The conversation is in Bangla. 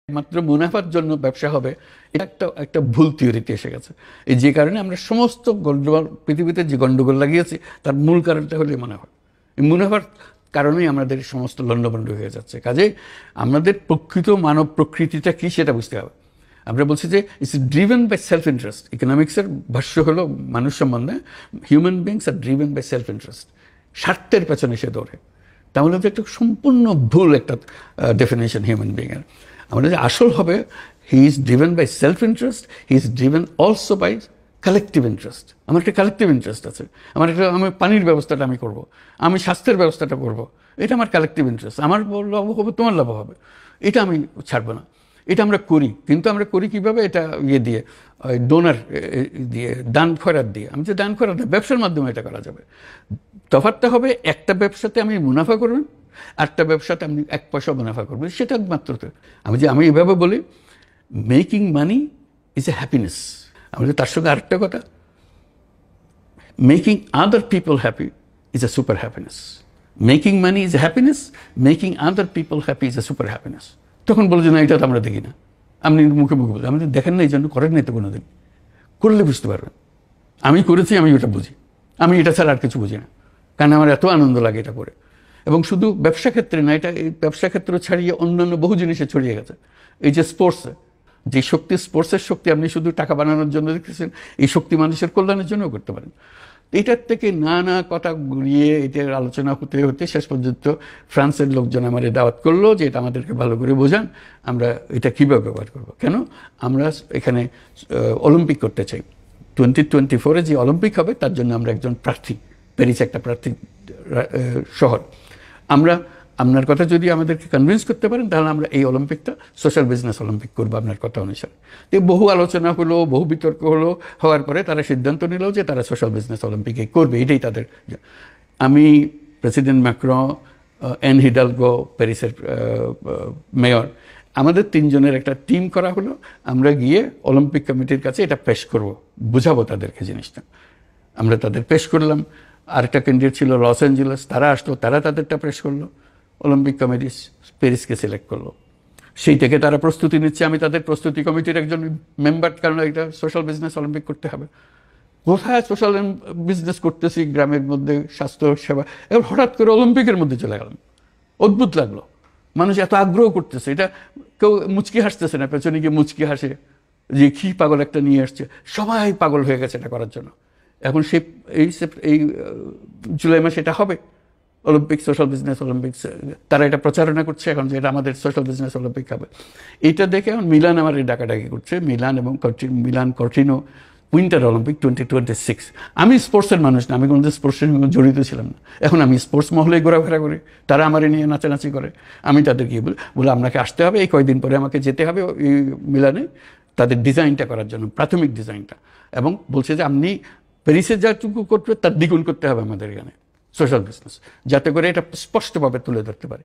মাত্র মুনাফার জন্য ব্যবসা হবে, এটা একটা একটা ভুল থিওরিতে এসে গেছে। এই যে কারণে আমরা সমস্ত গন্ডগোল, পৃথিবীতে যে গন্ডগোল লাগিয়েছি তার মূল কারণটা হলে মুনাফা। এই মুনাফার কারণেই আমাদের সমস্ত লণ্ডভণ্ড হয়ে যাচ্ছে। কাজে আমাদের প্রকৃত মানব প্রকৃতিটা কি সেটা বুঝতে হবে। আমরা বলছি যে it's driven by self interest. ইকোনমিক্সের ভাষ্য হলো মানুষ সম্বন্ধে human beings are driven by self interest. স্বার্থের পেছনে সে দৌড়ে। তাহলে তো একটা সম্পূর্ণ ভুল একটা ডেফিনেশন হিউম্যান বিংয়ের। আমাদের যে আসল হবে, he is driven by self interest, he is driven also by collective interest. আমার একটা কালেকটিভ ইন্টারেস্ট আছে। আমি পানির ব্যবস্থাটা আমি করব, আমি স্বাস্থ্যের ব্যবস্থাটা করব, এটা আমার কালেকটিভ ইন্টারেস্ট। আমার লাভ হবে, তোমার লাভ হবে, এটা আমি ছাড়বো না। এটা আমরা করি, কিন্তু আমরা করি কীভাবে? এটা দিয়ে ডোনার দিয়ে, দান খয়রাত দিয়ে। আমি যে দান খয়রাত ব্যবসার মাধ্যমে এটা করা যাবে। তফাৎটা হবে, একটা ব্যবসাতে আমি মুনাফা করবেন, আরেকটা ব্যবসাতে আমি 1 পয়সা মুনাফা করবেন, সেটা মাত্র। আমি এভাবে বলি, making money is a happiness. আমাদের তার সঙ্গে আরেকটা কথা, making other people happy is a super happiness. Making money is a happiness, making other people happy is a super happiness. তখন বলে যে না, এটা তো আমরা দেখি না। আপনি মুখে মুখে বলেন, আপনি দেখেন না, এই জন্য করেন নাই তো কোনোদিন। করলে বুঝতে পারবেন। আমি করেছি, আমি ওটা বুঝি। আমি এটা ছাড়া আর কিছু বুঝি না, কারণ আমার এত আনন্দ লাগে এটা করে। এবং শুধু ব্যবসা ক্ষেত্রে না, এটা এই ব্যবসা ক্ষেত্র ছাড়িয়ে অন্যান্য বহু জিনিসে ছড়িয়ে গেছে। এই যে স্পোর্টসে যে শক্তি, স্পোর্টসের শক্তি আপনি শুধু টাকা বানানোর জন্য দেখতেছেন, এই শক্তি মানুষের কল্যাণের জন্যও করতে পারেন। এটার থেকে নানা কথা ঘুরিয়ে এটার আলোচনা হতে হতে শেষ পর্যন্ত ফ্রান্সের লোকজন আমার দাওয়াত করলো যে এটা আমাদেরকে ভালো করে বোঝান, আমরা এটা কীভাবে ব্যবহার করবো। কেন? আমরা এখানে অলিম্পিক করতে চাই। 2024-এ যে অলিম্পিক হবে তার জন্য আমরা একজন প্রার্থী, প্যারিস একটা প্রার্থী শহর। আপনার কথা যদি আমাদেরকে কনভিন্স করতে পারেন, তাহলে আমরা এই অলিম্পিকটা সোশ্যাল বিজনেস অলিম্পিক করবো আপনার কথা অনুসারে। তো বহু আলোচনা হলো, বহু বিতর্ক হলো, হওয়ার পরে তারা সিদ্ধান্ত নিল যে তারা সোশ্যাল বিজনেস অলিম্পিকে করবে, এটাই তাদের। আমি, প্রেসিডেন্ট ম্যাক্রন, অ্যান হিডালগো প্যারিসের মেয়র, আমাদের 3 জনের একটা টিম করা হলো। আমরা গিয়ে অলিম্পিক কমিটির কাছে এটা পেশ করব, বুঝাবো তাদেরকে জিনিসটা। আমরা তাদের পেশ করলাম। আরেকটা ক্যান্ডিডেট ছিল লস অ্যাঞ্জেলেস, তারা আসলো, তারা তাদেরটা পেশ করলো। অলিম্পিক কমিটি প্যারিসকে সিলেক্ট করলো। সেই থেকে তারা প্রস্তুতি নিচ্ছে। আমি তাদের প্রস্তুতি কমিটির একজন মেম্বার, কারণ একটা সোশ্যাল বিজনেস অলিম্পিক করতে হবে। কোথায় সোশ্যাল বিজনেস করতেছি গ্রামের মধ্যে, স্বাস্থ্য সেবা, এবার হঠাৎ করে অলিম্পিকের মধ্যে চলে গেলাম। অদ্ভুত লাগলো, মানুষ এত আগ্রহ করতেছে। এটা কেউ মুচকি হাসতেছে না, পেছনে গিয়ে মুচকি হাসে যে কি পাগল একটা নিয়ে আসছে। সবাই পাগল হয়ে গেছে এটা করার জন্য। এখন এই জুলাই মাসে এটা হবে অলিম্পিক, সোশ্যাল বিজনেস অলিম্পিক্স। তারা এটা প্রচারণা করছে এখন যে এটা আমাদের সোশ্যাল বিজনেস অলিম্পিক হবে। এটা দেখে এখন মিলান আমার এই ডাকাডাকি করছে, মিলান এবং মিলান কর্টিনো উইন্টার অলিম্পিক 2026। আমি স্পোর্টসের মানুষ না, আমি কোনোদিন স্পোর্টসের সঙ্গে জড়িত ছিলাম না। এখন আমি স্পোর্টস মহলে ঘোরাফেরা করি, তারা আমার নিয়ে নাচানাচি করে। আমি তাদেরকে বলে আপনাকে আসতে হবে, এই কয়দিন পরে আমাকে যেতে হবে এই মিলানে তাদের ডিজাইনটা করার জন্য, প্রাথমিক ডিজাইনটা। এবং বলছে যে আপনি প্যারিসে যাটুকু করতে তার দ্বিগুণ করতে হবে আমাদের এখানে সোশ্যাল বিজনেস, যাতে করে এটা স্পষ্টভাবে তুলে ধরতে পারে।